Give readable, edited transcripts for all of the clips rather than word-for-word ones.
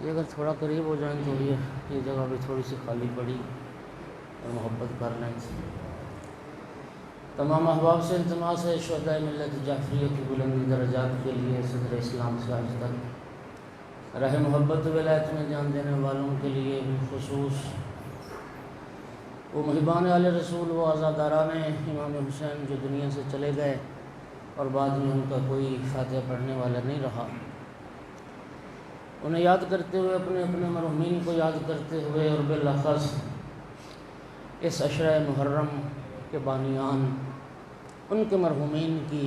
یہ اگر تھوڑا قریب ہو جائیں تو یہ جگہ بھی تھوڑی سی خالی پڑی اور محبت کر لیں۔ تمام احباب سے التماس ہے شہدائے ملت جعفریہ کی بلند درجات کے لیے صدر اسلام سے آج تک رہ محبت ولایت میں جان دینے والوں کے لیے بالخصوص وہ محبان آل رسول و عزاداران امام حسین جو دنیا سے چلے گئے اور بعد میں ان کا کوئی فاتحہ پڑھنے والا نہیں رہا، انہیں یاد کرتے ہوئے اپنے اپنے مرحومین کو یاد کرتے ہوئے اور بالاخص اس عشرہ محرم کے بانیان ان کے مرحومین کی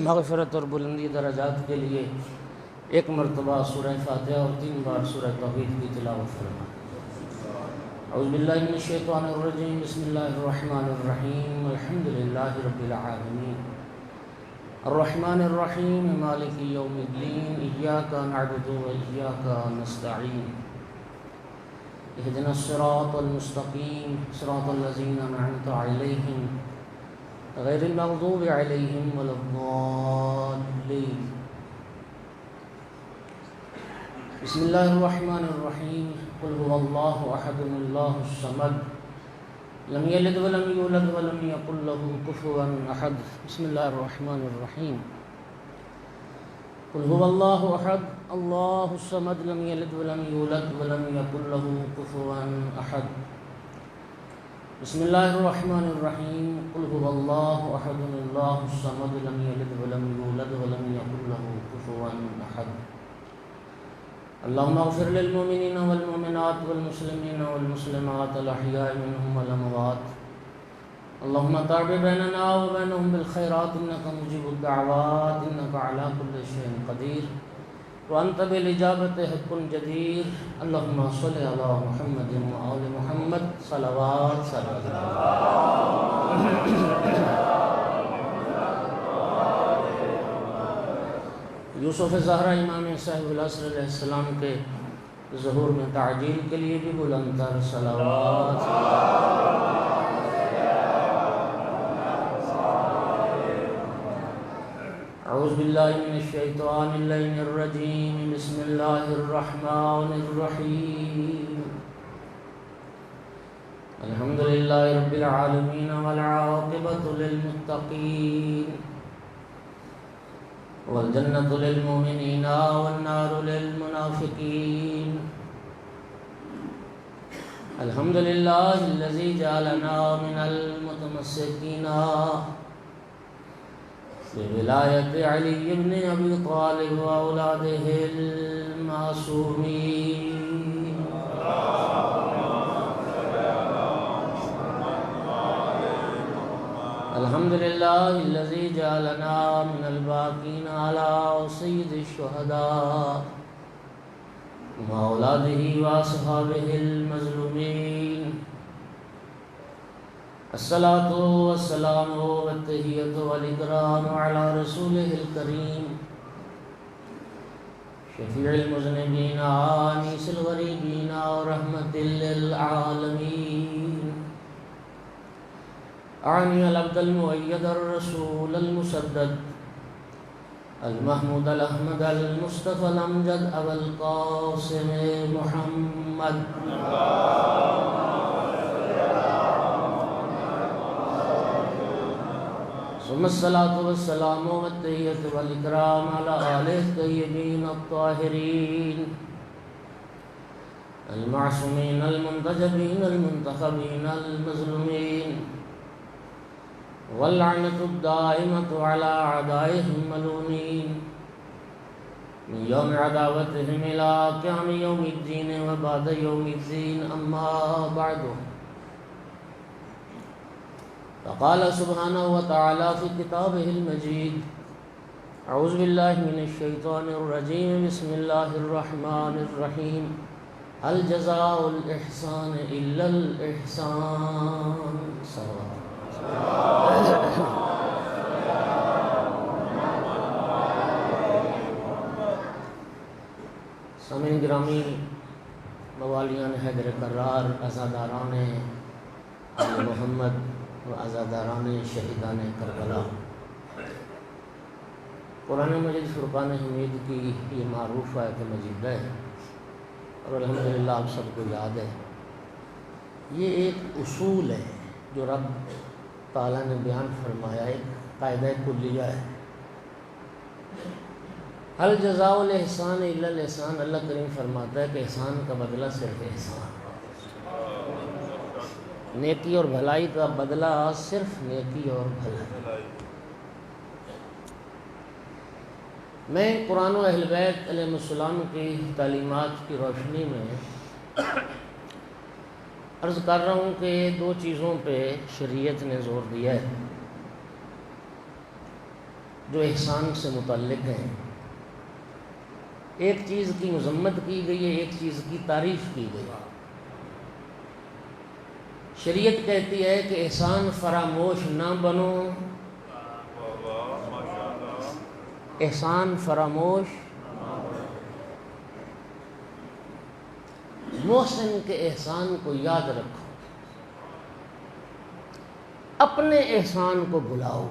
مغفرت اور بلندی درجات کے لیے ایک مرتبہ سورہ فاتحہ اور 3 بار سورہ توحید کی تلاوت فرمائیں۔ اعوذ باللہ من الشیطان الرجیم، بسم اللہ الرحمن الرحیم، الحمد للہ رب العالمین، الرحمن الرحیم، مالک یوم الدین، ایاک نعبد و ایاک نستعین، اہدنا الصراط المستقیم، صراط الذین انعمت علیہم غیر المغضوب علیہم ولا الضالین۔ بسم اللہ الرحمن الرحیم، قل هو اللہ احد اللہ الصمد لم یلد ولم یولد ولم یکن له کفوا احد۔ بسم اللہ الرحمن الرحیم، قل هو اللہ احد اللہ الصمد لم یلد ولم یولد ولم یکن له کفوا احد۔ بسم اللہ الرحمن الرحیم، قل هو اللہ احد اللہ الصمد لم یلد ولم یولد ولم یکن له کفوا احد۔ اللہم اغفر للمؤمنین والمؤمنات والمسلمین والمسلمات الاحیاء منهم والاموات، اللہم تابع بیننا وبینہم بالخیرات انکا مجیب الدعوات انکا علی کل شیء قدیر وانت بالاجابت حق جدیر۔ اللہم صل علی محمد وآل محمد صلوات یوسف زہرا امام صاحب العصر علیہ السلام کے ظہور میں تعجیل کے لیے بھی بلند تر صلوات۔ اعوذ باللہ من الشیطان اللعین الرجیم، بسم اللہ الرحمن الرحیم، الحمد للہ رب العالمین والعاقبۃ للمتقین والجنة للمؤمنین والنار للمنافقین، الحمد للہ الذی جعلنا من المتمسکین بولایت علی بن ابی طالب واولادہ المعصومین، الحمد للہ الذی جعلنا من الباقین علی سید الشہداء واولادہ واصحابہ المظلومین، الصلاۃ والسلام والتحیۃ والاکرام علی رسولہ الکریم شفیع المذنبین آنیس الغریبین ورحمۃ للعالمین، اعنی العبد المؤید الرسول المسدد المحمود الاحمد المصطفى الامجد ابا القاسم محمد، ثم الصلاة والسلام والتحیۃ والاکرام علی آلہ الطیبین الطاہرین المعصومین المنتجبین المنتخبین المظلومین، واللعنة الدائمة على أعدائهم الملعونين من يوم عداوتهم إلى قيام يوم الدين وبعد يوم الدين، أما بعد، فقال سبحانه وتعالى في كتابه المجيد، أعوذ بالله من الشيطان الرجيم، بسم الله الرحمن الرحيم، هل جزاء الإحسان إلا الإحسان۔ سامعین گرامی، موالیان حیدر کرار، عزاداران آل محمد و عزاداران شہیدان کربلا، قرآن مجید فرقان حمید کی یہ معروف آیت مجیدہ ہے اور الحمدللہ آپ سب کو یاد ہے. یہ ایک اصول ہے جو رب تعالیٰ نے بیان فرمایا، ایک قاعدہ کلیہ ہے. حل جزاء الاحسان الا الاحسان. اللہ کریم فرماتا ہے کہ احسان کا بدلہ صرف احسان، نیکی اور بھلائی کا بدلہ صرف نیکی اور بھلائی. میں قرآن و اہل بیت علیہ السلام کی تعلیمات کی روشنی میں عرض کر رہا ہوں کہ دو چیزوں پہ شریعت نے زور دیا ہے جو احسان سے متعلق ہیں. ایک چیز کی مذمت کی گئی ہے، ایک چیز کی تعریف کی گئی. شریعت کہتی ہے کہ احسان فراموش نہ بنو، احسان فراموش، محسن کے احسان کو یاد رکھو، اپنے احسان کو بھلاؤ.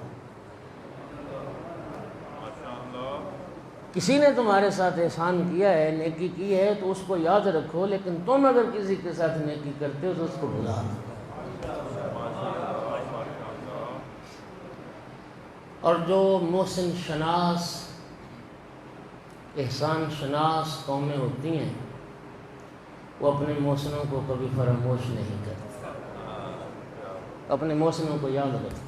کسی نے تمہارے ساتھ احسان کیا ہے، نیکی کی ہے تو اس کو یاد رکھو، لیکن تم اگر کسی کے ساتھ نیکی کرتے ہو تو اس کو بھلا دو. اور جو محسن شناس، احسان شناس قومیں ہوتی ہیں وہ اپنے محسنوں کو کبھی فراموش نہیں کرتے، اپنے محسنوں کو یاد رکھتے.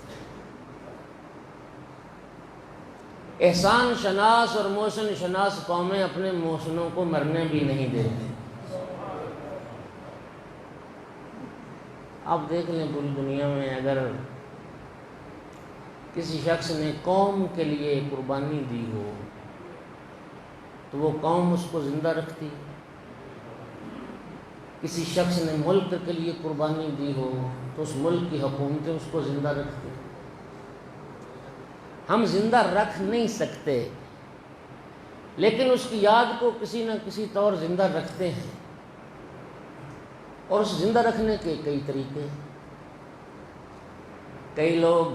احسان شناس اور محسن شناس قومیں اپنے محسنوں کو مرنے بھی نہیں دیتے. آپ دیکھ لیں پوری دنیا میں اگر کسی شخص نے قوم کے لیے قربانی دی ہو تو وہ قوم اس کو زندہ رکھتی. کسی شخص نے ملک کے لیے قربانی دی ہو تو اس ملک کی حکومتیں اس کو زندہ رکھتی. ہم زندہ رکھ نہیں سکتے لیکن اس کی یاد کو کسی نہ کسی طور زندہ رکھتے ہیں، اور اس زندہ رکھنے کے کئی طریقے. کئی لوگ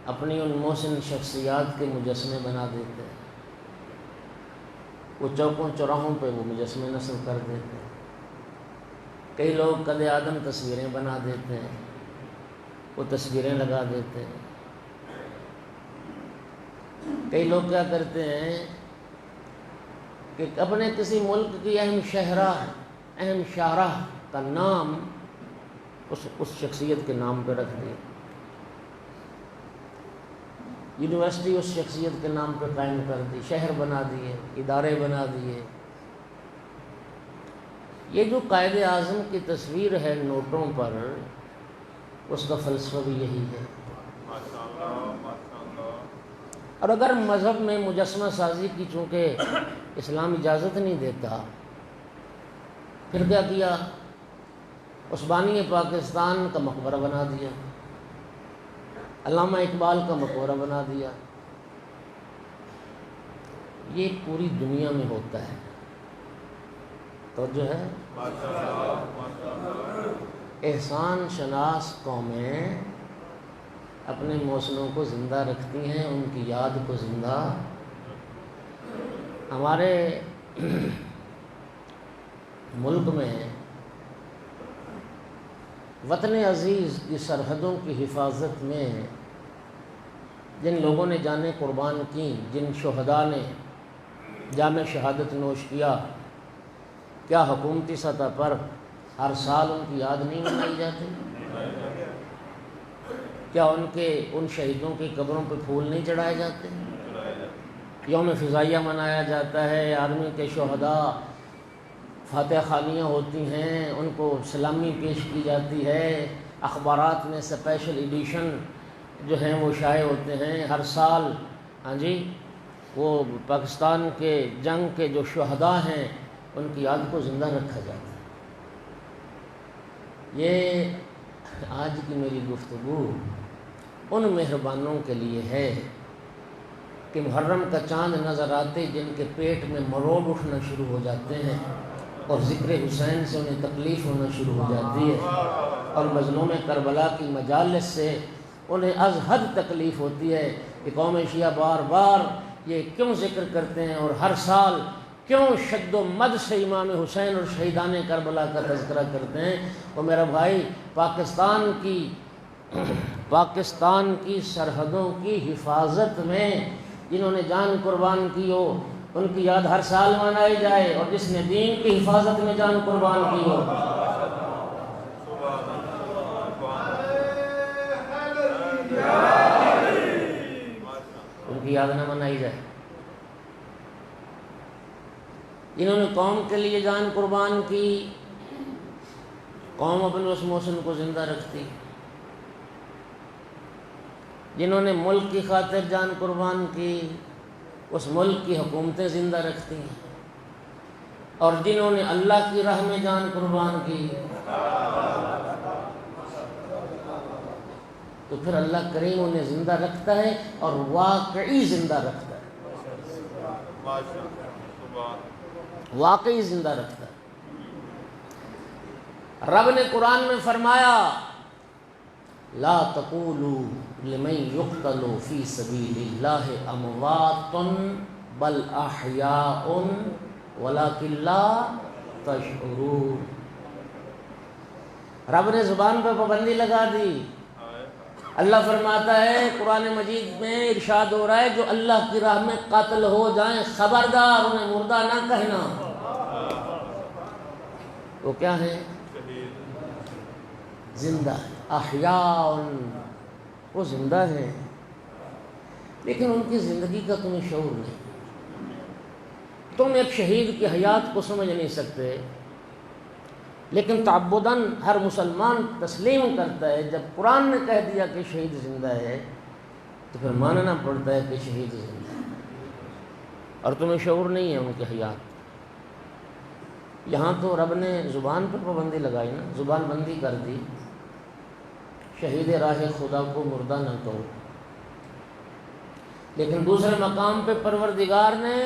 اپنی ان محسن شخصیات کے مجسمے بنا دیتے ہیں، وہ چوکوں چوراہوں پہ وہ مجسمے نصب کر دیتے ہیں. کئی لوگ قد آدم تصویریں بنا دیتے ہیں، وہ تصویریں لگا دیتے ہیں. کئی لوگ کیا کرتے ہیں کہ اپنے کسی ملک کی اہم شاہراہ کا نام اس شخصیت کے نام پہ رکھ دیا، یونیورسٹی اس شخصیت کے نام پہ قائم کر دی، شہر بنا دیے، ادارے بنا دیے. یہ جو قائد اعظم کی تصویر ہے نوٹوں پر، اس کا فلسفہ بھی یہی ہے. اور اگر مذہب میں مجسمہ سازی کی چونکہ اسلام اجازت نہیں دیتا، پھر کیا کیا؟ عثمانی پاکستان کا مقبرہ بنا دیا، علامہ اقبال کا مقبرہ بنا دیا. یہ پوری دنیا میں ہوتا ہے. تو جو ہے احسان شناس قومیں اپنے محسنوں کو زندہ رکھتی ہیں، ان کی یاد کو زندہ. ہمارے ملک میں وطن عزیز کی سرحدوں کی حفاظت میں جن لوگوں نے جانیں قربان کی، جن شہداء نے جام شہادت نوش کیا، کیا حکومتی سطح پر ہر سال ان کی یاد نہیں منائی جاتی؟ کیا ان شہیدوں کی قبروں پہ پھول نہیں چڑھائے جاتے؟ یوم فضائیہ منایا جاتا ہے، آرمی کے شہداء فاتح خانیاں ہوتی ہیں، ان کو سلامی پیش کی جاتی ہے. اخبارات میں اسپیشل ایڈیشن جو ہیں وہ شائع ہوتے ہیں ہر سال. ہاں جی، وہ پاکستان کے جنگ کے جو شہداء ہیں ان کی یاد کو زندہ رکھا جاتا ہے. یہ آج کی میری گفتگو ان مہربانوں کے لیے ہے کہ محرم کا چاند نظر آتے جن کے پیٹ میں مروڑ اٹھنا شروع ہو جاتے ہیں اور ذکر حسین سے انہیں تکلیف ہونا شروع ہو جاتی ہے، اور مظلوم کربلا کی مجالس سے انہیں از حد تکلیف ہوتی ہے کہ قوم شیعہ بار بار یہ کیوں ذکر کرتے ہیں اور ہر سال کیوں شد و مد سے امام حسین اور شہیدان کربلا کا تذکرہ کرتے ہیں؟ وہ میرا بھائی پاکستان کی سرحدوں کی حفاظت میں جنہوں نے جان قربان کی ہو ان کی یاد ہر سال منائی جائے، اور جس نے دین کی حفاظت میں جان قربان کی ہو ان کی یاد نہ منائی جائے۔ جنہوں نے قوم کے لیے جان قربان کی، قوم اپنے اس محسن کو زندہ رکھتی۔ جنہوں نے ملک کی خاطر جان قربان کی، اس ملک کی حکومتیں زندہ رکھتی ہیں۔ اور جنہوں نے اللہ کی راہ میں جان قربان کی، تو پھر اللہ کریم انہیں زندہ رکھتا ہے، اور واقعی زندہ رکھتا ہے، واقعی زندہ رکھتا ہے۔ رب نے قرآن میں فرمایا لا تقولوا لمن يقتل في سبيل الله اموات بل احياء ولكن لا تشعرون۔ رب نے زبان پہ پابندی لگا دی۔ اللہ فرماتا ہے قرآن مجید میں ارشاد ہو رہا ہے جو اللہ کی راہ میں قتل ہو جائیں خبردار انہیں مردہ نہ کہنا۔ وہ کیا ہے؟ زندہ ہے، احیاء، وہ زندہ ہے، لیکن ان کی زندگی کا تمہیں شعور نہیں۔ تم ایک شہید کی حیات کو سمجھ نہیں سکتے، لیکن تعبداً ہر مسلمان تسلیم کرتا ہے جب قرآن نے کہہ دیا کہ شہید زندہ ہے تو پھر ماننا پڑتا ہے کہ شہید زندہ ہے، اور تمہیں شعور نہیں ہے ان کی حیات۔ یہاں تو رب نے زبان پر پابندی لگائی نا، زبان بندی کر دی، شہید راہ خدا کو مردہ نہ کہو۔ لیکن دوسرے مقام پہ پروردگار نے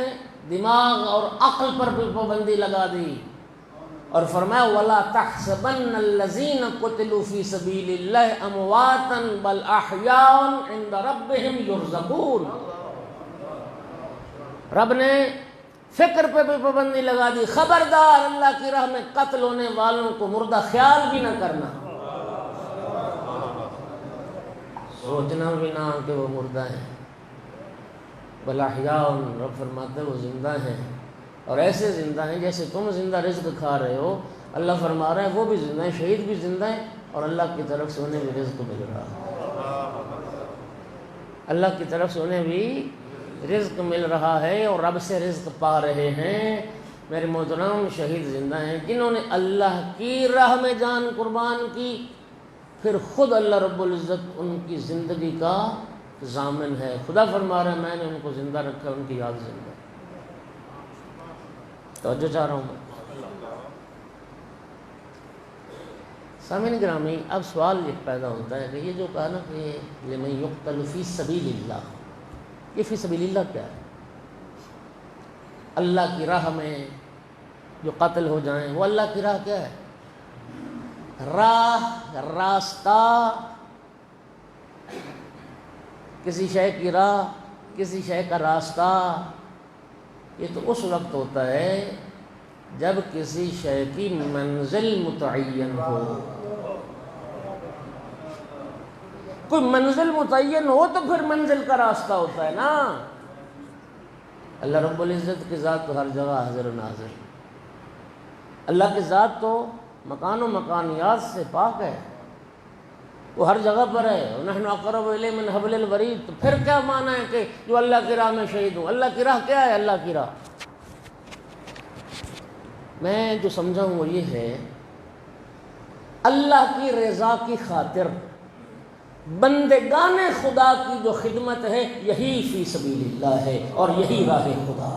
دماغ اور عقل پر بھی پابندی لگا دی اور فرمایا وَلَا تَحْسَبَنَّ الَّذِينَ قُتِلُوا فِي سَبِيلِ اللَّهِ أَمْوَاتًا بَلْ أَحْيَاءٌ عِندَ رَبِّهِمْ يُرْزَقُونَ۔ رب نے فکر پہ بھی پابندی لگا دی، خبردار اللہ کی راہ میں قتل ہونے والوں کو مردہ خیال بھی نہ کرنا، سوچنا بھی نہ کہ وہ مردہ ہیں۔ بل احیاء، رب فرماتے وہ زندہ ہیں، اور ایسے زندہ ہیں جیسے تم زندہ رزق کھا رہے ہو، اللہ فرما رہا ہے وہ بھی زندہ ہیں، شہید بھی زندہ ہیں، اور اللہ کی طرف سے انہیں بھی رزق مل رہا ہے، اللہ کی طرف سے انہیں بھی رزق مل رہا ہے، اور رب سے رزق پا رہے ہیں۔ میرے محترم، شہید زندہ ہیں جنہوں نے اللہ کی راہ میں جان قربان کی، پھر خود اللہ رب العزت ان کی زندگی کا ضامن ہے۔ خدا فرما رہا ہے میں نے ان کو زندہ رکھا، ان کی یاد زندہ ہے۔ توجہ چاہ رہا ہوں میں۔ سامعین گرامی، اب سوال یہ پیدا ہوتا ہے کہ یہ جو کہا نا کہ لمن یقتل فی سبیل اللہ، یہ فی سبیل اللہ کیا ہے؟ اللہ کی راہ میں جو قتل ہو جائیں وہ اللہ کی راہ کیا ہے؟ راہ، راستہ، کسی شے کی راہ، کسی شے کا راستہ، یہ تو اس وقت ہوتا ہے جب کسی شے کی منزل متعین ہو۔ کوئی منزل متعین ہو تو پھر منزل کا راستہ ہوتا ہے نا۔ اللہ رب العزت کی ذات تو ہر جگہ حاضر و ناظر، اللہ کی ذات تو مکان و مکانیات سے پاک ہے، وہ ہر جگہ پر ہے۔ نحن اقرب الیہ من حبل الورید، تو پھر کیا معنی ہے کہ جو اللہ کی راہ میں شہید ہوں؟ اللہ کی راہ کیا ہے؟ اللہ کی راہ میں جو سمجھا ہوں وہ یہ ہے، اللہ کی رضا کی خاطر بندگان خدا کی جو خدمت ہے یہی فی سبیل اللہ ہے، اور یہی راہ خدا۔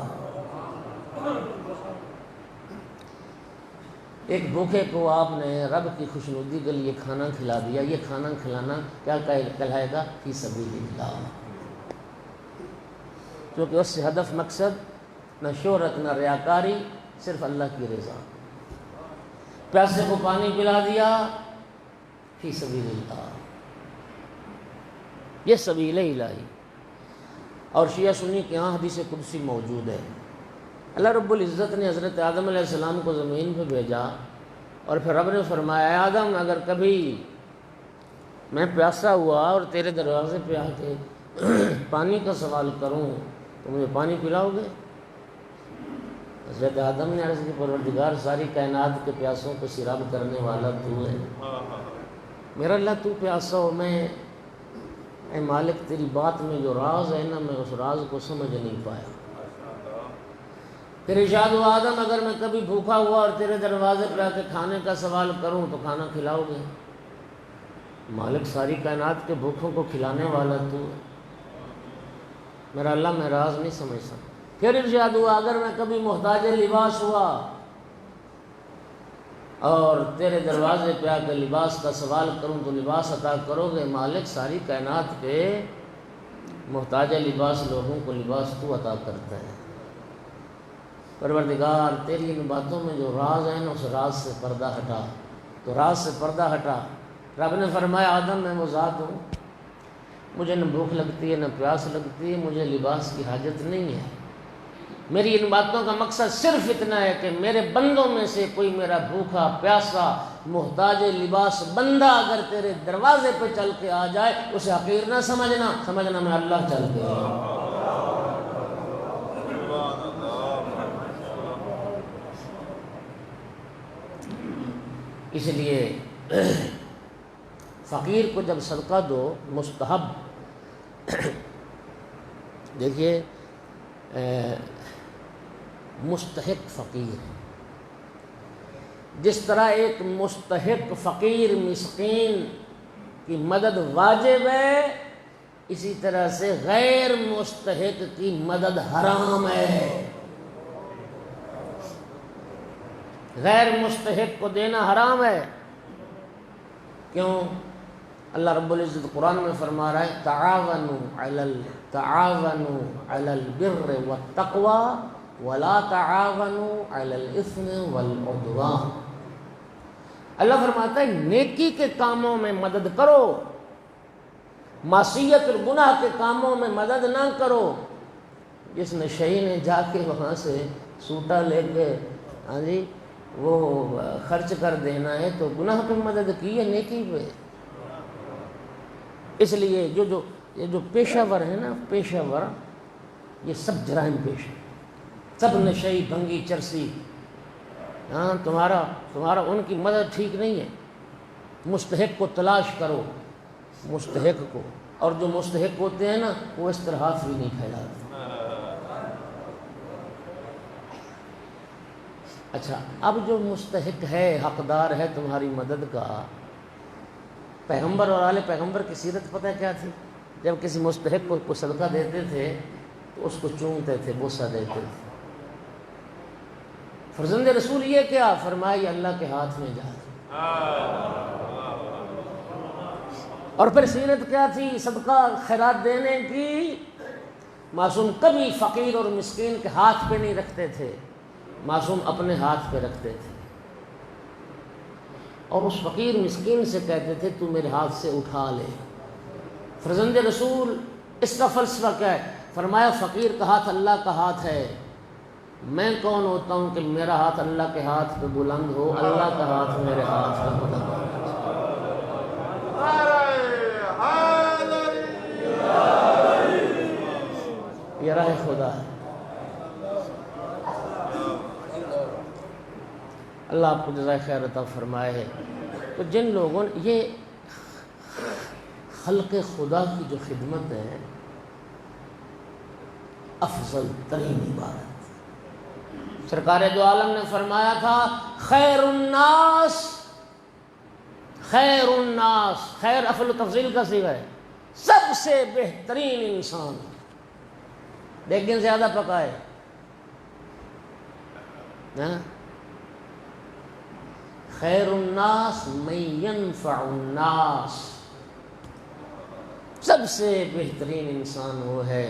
ایک بھوکے کو آپ نے رب کی خوشنودی کے لیے کھانا کھلا دیا، یہ کھانا کھلانا کیا کہلائے گا؟ فی سبیل اللہ، کیونکہ اس سے ہدف مقصد نہ شہرت نہ ریاکاری، صرف اللہ کی رضا۔ پیاسے کو پانی پلا دیا، فی سبیل اللہ، یہ سبیل الہی۔ اور شیعہ سنی کے ہاں حدیث قدسی موجود ہے، اللہ رب العزت نے حضرت آدم علیہ السلام کو زمین پہ بھیجا اور پھر رب نے فرمایا اے آدم اگر کبھی میں پیاسا ہوا اور تیرے دروازے پہ آ کے پانی کا سوال کروں تو مجھے پانی پلاؤ گے؟ حضرت آدم نے عرض کی پروردگار ساری کائنات کے پیاسوں کو سیراب کرنے والا تو ہے، میرا اللہ تو پیاسا ہو، میں اے مالک تیری بات میں جو راز ہے نا میں اس راز کو سمجھ نہیں پایا۔ پھر ارشاد ہوا آدم اگر میں کبھی بھوکا ہوا اور تیرے دروازے پہ آ کے کھانے کا سوال کروں تو کھانا کھلاؤ گے؟ مالک ساری کائنات کے بھوکوں کو کھلانے والا تو ہے، میرا اللہ میں راز نہیں سمجھ سکتا۔ پھر ارشاد ہوا اگر میں کبھی محتاج لباس ہوا اور تیرے دروازے پہ آ کے لباس کا سوال کروں تو لباس عطا کرو گے؟ مالک ساری کائنات کے محتاج لباس لوگوں کو لباس تو عطا کرتا ہے۔ پروردگار تیری ان باتوں میں جو راز ہے نا اس راز سے پردہ ہٹا، تو راز سے پردہ ہٹا۔ رب نے فرمایا آدم میں وہ ذات ہوں، مجھے نہ بھوک لگتی ہے نہ پیاس لگتی ہے، مجھے لباس کی حاجت نہیں ہے، میری ان باتوں کا مقصد صرف اتنا ہے کہ میرے بندوں میں سے کوئی میرا بھوکا پیاسا محتاج لباس بندہ اگر تیرے دروازے پہ چل کے آ جائے اسے حقیر نہ سمجھنا، سمجھنا میں اللہ چل کے آیا۔ اس لیے فقیر کو جب صدقہ دو مستحب، دیکھیے مستحق فقیر، جس طرح ایک مستحق فقیر مسکین کی مدد واجب ہے، اسی طرح سے غیر مستحق کی مدد حرام ہے۔ غیر مستحق کو دینا حرام ہے، کیوں؟ اللہ رب العزت قرآن میں فرما رہا ہے تعاونوا علی البر والتقوی ولا تعاونوا علی الاثم والعدوان۔ اللہ فرماتا ہے نیکی کے کاموں میں مدد کرو، معصیت اور گناہ کے کاموں میں مدد نہ کرو۔ جس نشئی نے جا کے وہاں سے سوٹا لے کے ہاں جی وہ خرچ کر دینا ہے تو گناہ پہ مدد کی ہے، نیکی پہ۔ اس لیے یہ جو پیشہ ور ہے نا، پیشہ ور یہ سب جرائم پیش ہے، سب نشئی بھنگی چرسی، ہاں تمہارا ان کی مدد ٹھیک نہیں ہے۔ مستحق کو تلاش کرو، مستحق کو، اور جو مستحق ہوتے ہیں نا وہ اس طرح ہاتھ بھی نہیں پھیلاتے۔ اچھا اب جو مستحق ہے، حقدار ہے تمہاری مدد کا، پیغمبر اور آل پیغمبر کی سیرت پتہ کیا تھی؟ جب کسی مستحق کو صدقہ دیتے تھے تو اس کو چومتے تھے، بوسہ دیتے تھے۔ فرزند رسول یہ کیا فرمایا؟ اللہ کے ہاتھ میں جا۔ اور پھر سیرت کیا تھی صدقہ خیرات دینے کی؟ معصوم کبھی فقیر اور مسکین کے ہاتھ پہ نہیں رکھتے تھے، معصوم اپنے ہاتھ پہ رکھتے تھے، اور اس فقیر مسکین سے کہتے تھے تو میرے ہاتھ سے اٹھا لے۔ فرزند رسول اس کا فلسفہ کیا ہے؟ فرمایا فقیر کا ہاتھ اللہ کا ہاتھ ہے، میں کون ہوتا ہوں کہ میرا ہاتھ اللہ کے ہاتھ پہ بلند ہو، اللہ کا ہاتھ میرے ہاتھ پہ بلند ہو۔ یہ راہ خدا ہے۔ اللہ آپ کو جزائے خیر عطا فرمائے۔ تو جن لوگوں نے یہ خلق خدا کی جو خدمت ہے افضل ترین عبادت، سرکار دو عالم نے فرمایا تھا خیر الناس، خیر الناس، خیر افضل تفضیل کا صیغہ ہے، سب سے بہترین انسان، لیکن زیادہ پکائے خیر الناس من ينفع الناس، سب سے بہترین انسان وہ ہے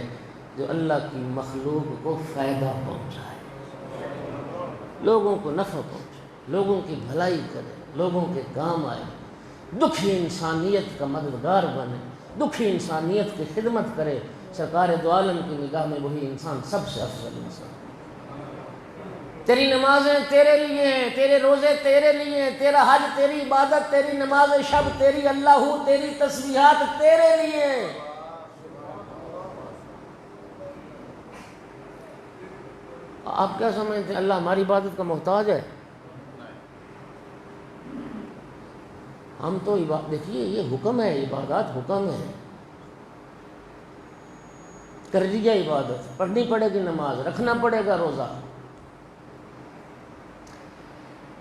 جو اللہ کی مخلوق کو فائدہ پہنچائے، لوگوں کو نفع پہنچائے، لوگوں کی بھلائی کرے، لوگوں کے کام آئے، دکھی انسانیت کا مددگار بنے، دکھی انسانیت کی خدمت کرے۔ سرکار دو عالم کی نگاہ میں وہی انسان سب سے افضل انسان۔ تیری نمازیں تیرے لیے ہیں، تیرے روزے تیرے لیے ہیں، تیرا حج، تیری عبادت، تیری نماز شب، تیری اللہ، تیری تسبیحات تیرے لیے ہیں۔ آپ کیا سمجھتے ہیں اللہ ہماری عبادت کا محتاج ہے؟ ہم تو دیکھیے یہ حکم ہے، عبادات حکم ہے، کر لیا عبادت، پڑھنی پڑے گی نماز، رکھنا پڑے گا روزہ،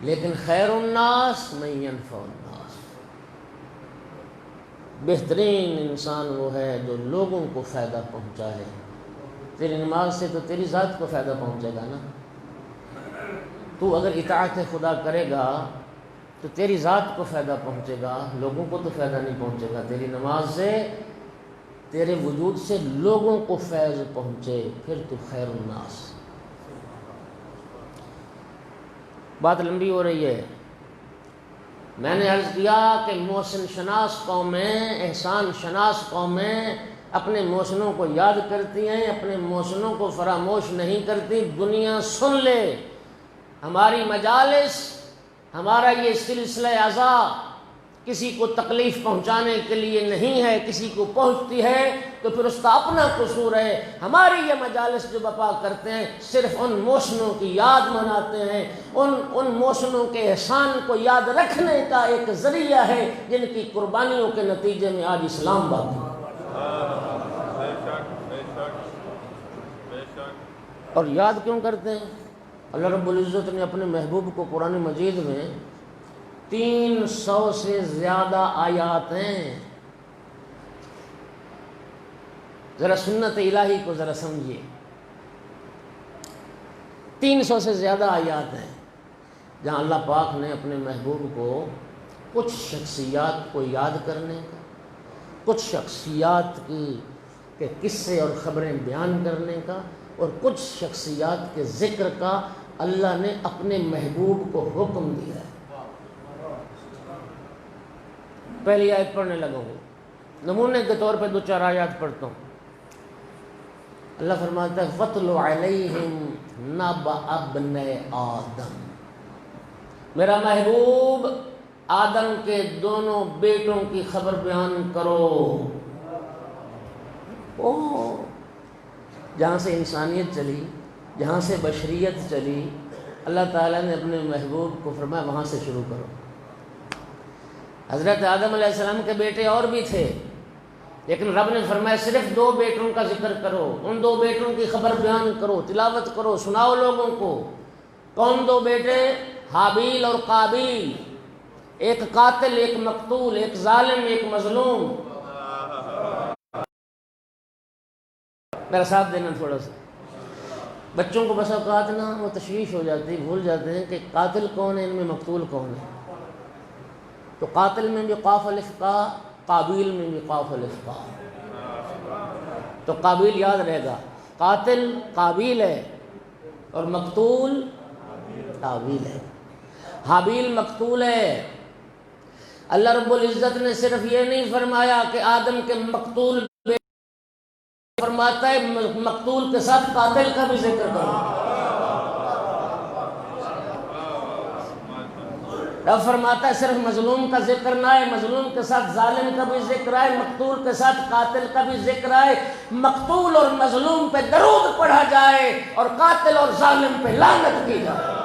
لیکن خیر الناس من ینفع الناس، بہترین انسان وہ ہے جو لوگوں کو فائدہ پہنچائے۔ تیری نماز سے تو تیری ذات کو فائدہ پہنچے گا نا، تو اگر اطاعت خدا کرے گا تو تیری ذات کو فائدہ پہنچے گا، لوگوں کو تو فائدہ نہیں پہنچے گا۔ تیری نماز سے، تیرے وجود سے لوگوں کو فیض پہنچے، پھر تو خیر الناس۔ بات لمبی ہو رہی ہے، میں نے عرض کیا کہ محسن شناس قومیں، احسان شناس قومیں اپنے محسنوں کو یاد کرتی ہیں، اپنے محسنوں کو فراموش نہیں کرتی۔ دنیا سن لے، ہماری مجالس، ہمارا یہ سلسلہ اعضاء کسی کو تکلیف پہنچانے کے لیے نہیں ہے، کسی کو پہنچتی ہے تو پھر اس کا اپنا قصور ہے۔ ہماری یہ مجالس جو بپا کرتے ہیں صرف ان محسنوں کی یاد مناتے ہیں، ان محسنوں کے احسان کو یاد رکھنے کا ایک ذریعہ ہے جن کی قربانیوں کے نتیجے میں آج اسلام باقی ہے۔ اور یاد کیوں کرتے ہیں؟ اللہ رب العزت نے اپنے محبوب کو قرآن مجید میں 300 سے زیادہ آیات ہیں۔ ذرا سنت الہی کو ذرا سمجھیے، 300 سے زیادہ آیات ہیں جہاں اللہ پاک نے اپنے محبوب کو کچھ شخصیات کو یاد کرنے کا، کچھ شخصیات کے قصے اور خبریں بیان کرنے کا، اور کچھ شخصیات کے ذکر کا اللہ نے اپنے محبوب کو حکم دیا ہے۔ پہلی آیت پڑھنے لگا ہوں، نمونے کے طور پہ 2-4 آیات پڑھتا ہوں۔ اللہ فرماتا ہے وَاتْلُ عَلَيْهِمْ نَبَأَ ابْنَيْ آدم، میرا محبوب آدم کے دونوں بیٹوں کی خبر بیان کرو۔ جہاں سے انسانیت چلی، جہاں سے بشریت چلی، اللہ تعالیٰ نے اپنے محبوب کو فرمایا وہاں سے شروع کرو۔ حضرت آدم علیہ السلام کے بیٹے اور بھی تھے، لیکن رب نے فرمایا صرف 2 بیٹوں کا ذکر کرو، ان 2 بیٹوں کی خبر بیان کرو، تلاوت کرو، سناؤ لوگوں کو۔ کون 2 بیٹے؟ حابیل اور قابیل، ایک قاتل ایک مقتول، ایک ظالم ایک مظلوم۔ میرا ساتھ دینا تھوڑا سا، بچوں کو بس اوقات نا وہ تشویش ہو جاتی، بھول جاتے ہیں کہ قاتل کون ہے، ان میں مقتول کون ہے۔ تو قاتل میں بھی قاف الف کا، قابیل میں بھی قاف الف کا، تو قابیل یاد رہے گا، قاتل قابیل ہے اور مقتول قابیل ہے، حابیل مقتول ہے۔ اللہ رب العزت نے صرف یہ نہیں فرمایا کہ آدم کے مقتول، فرماتا ہے مقتول کے ساتھ قاتل کا بھی ذکر کرو۔ رب فرماتا ہے صرف مظلوم کا ذکر نہ آئے، مظلوم کے ساتھ ظالم کا بھی ذکر آئے، مقتول کے ساتھ قاتل کا بھی ذکر آئے، مقتول اور مظلوم پہ درود پڑھا جائے اور قاتل اور ظالم پہ لعنت کی جائے۔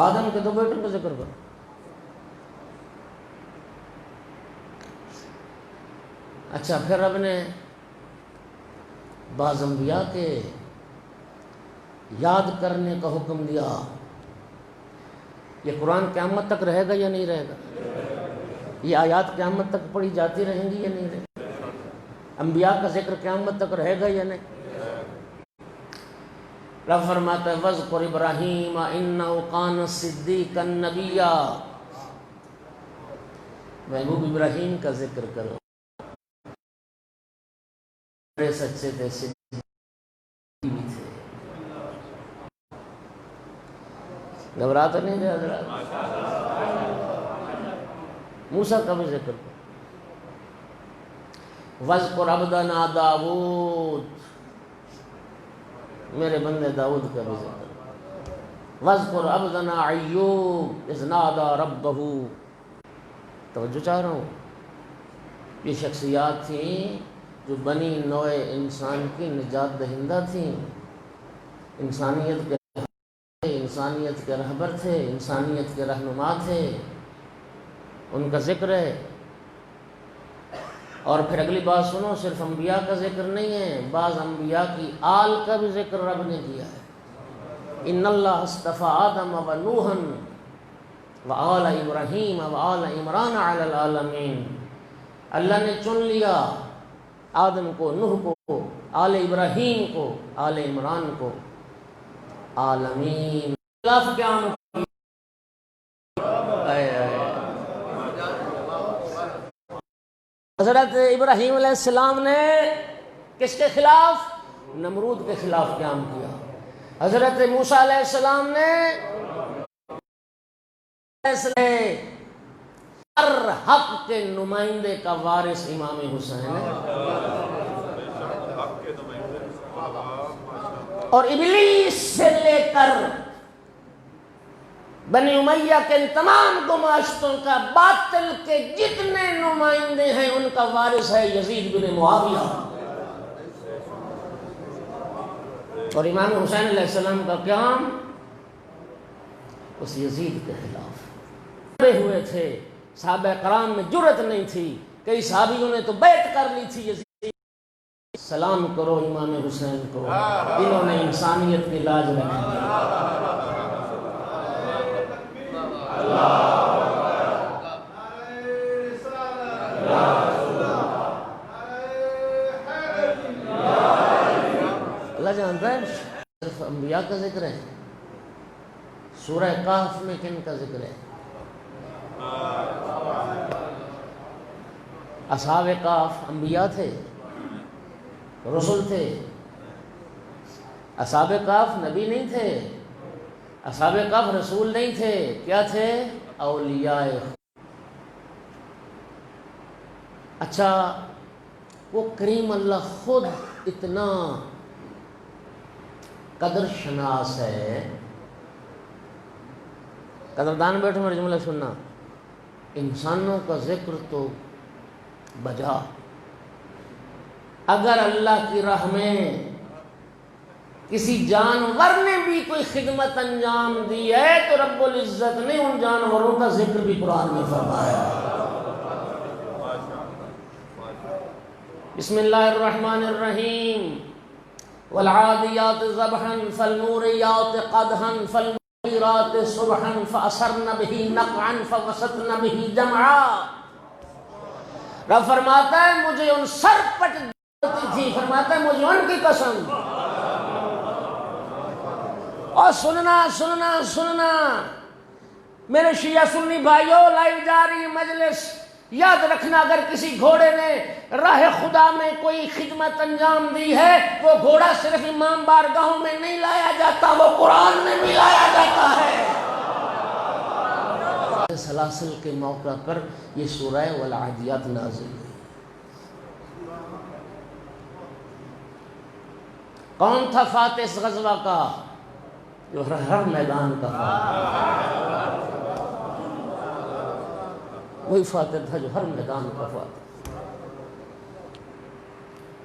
آدم کے 2 بیٹوں کا ذکر کرو۔ اچھا، پھر رب نے بعض انبیاء کے یاد کرنے کا حکم دیا۔ یہ قرآن قیامت تک رہے گا یا نہیں رہے گا؟ یہ آیات قیامت تک پڑھی جاتی رہیں گی یا نہیں رہے گی؟ انبیاء کا ذکر قیامت تک رہے گا یا نہیں؟ رب فرماتا ہے وَاذْكُرْ إِبْرَاهِيمَ إِنَّهُ كَانَ صِدِّيقًا نَبِيًّا، محبوب ابراہیم کا ذکر کرو، بڑے سچے تھے، صدیق بھی تھے۔ گھبرا تو نہیں رہے حضرات؟ موسیٰ کا بھی ذکر کرو۔ وَاذْكُرْ عَبْدَنَا داؤد، میرے بندے داؤد کا بھی ذکر۔ وَاذْكُرْ عَبْدَنَا ایوب اذ نادى رَبَّهُ۔ توجہ چاہ رہا ہوں، یہ شخصیات تھیں جو بنی نوع انسان کی نجات دہندہ تھیں، انسانیت کے رہبر تھے، انسانیت کے رہنما تھے، ان کا ذکر ہے۔ اور پھر اگلی بات سنو، صرف انبیاء کا ذکر نہیں ہے، بعض انبیاء کی آل کا بھی ذکر رب نے کیا ہے۔ ان اللہ اصطفى آدم و نوحا و آل ابراہیم و آل عمران علی العالمین، اللہ نے چن لیا آدم کو، نوح کو، آل ابراہیم کو، آل عمران کو، عالمین۔ خلاف کیا حضرت ابراہیم علیہ السلام نے کس کے خلاف؟ نمرود کے خلاف قیام کیا۔ حضرت موسیٰ علیہ السلام نے ہر حق کے نمائندے کا وارث امام حسین ہے، اور ابلیس سے لے کر بنی امیہ کے ان تمام گماشتوں کا باطل کے جتنے نمائندے ہیں ان کا وارث ہے یزید بن معاویہ۔ اور امام حسین علیہ السلام کا قیام اس یزید کے خلاف ہوئے تھے۔ صحابہ کرام میں جرأت نہیں تھی، کئی صحابیوں نے تو بیعت کر لی تھی یزید۔ سلام کرو امام حسین کو، انہوں نے انسانیت کی لاج رکھی۔ اللہ جانتا ہے، صرف انبیاء کا ذکر ہے۔ سورہ کہف میں کن کا ذکر ہے؟ اصحاب کہف انبیاء تھے، رسول تھے۔ اصحاب کہف نبی نہیں تھے، اصحاب کہف رسول نہیں تھے، کیا تھے؟ اولیاء۔ اچھا، وہ کریم اللہ خود اتنا قدر شناس ہے۔ قدردان بیٹھو، میرا جملہ سننا، انسانوں کا ذکر تو بجا، اگر اللہ کی راہ میں کسی جانور نے بھی کوئی خدمت انجام دی ہے تو رب العزت نے ان جانوروں کا ذکر بھی قرآن میں فرمایا۔ بسم اللہ الرحمن الرحیم، والعادیات ضبحا فالموریات قدحا فالمغیرات صبحا فأثرن به نقعا فوسطن به جمعا۔ رب فرماتا ہے مجھے ان سر پٹ دیتی تھی، فرماتا ہے مجھے ان کی قسم۔ اور سننا میرے شیعہ سنی بھائیوں، لائیو جاری مجلس، یاد رکھنا اگر کسی گھوڑے نے راہ خدا میں کوئی خدمت انجام دی ہے، وہ گھوڑا صرف امام بارگاہوں میں نہیں لایا جاتا، وہ قرآن میں بھی لایا جاتا ہے۔ سلاسل کے موقع پر یہ سورہ والعادیات نازل ہوئی۔ کون تھا فاتح اس غزوہ کا؟ جو ہر میدان کا فاتح، وہی فاتح تھا جو ہر میدان کا فاتح،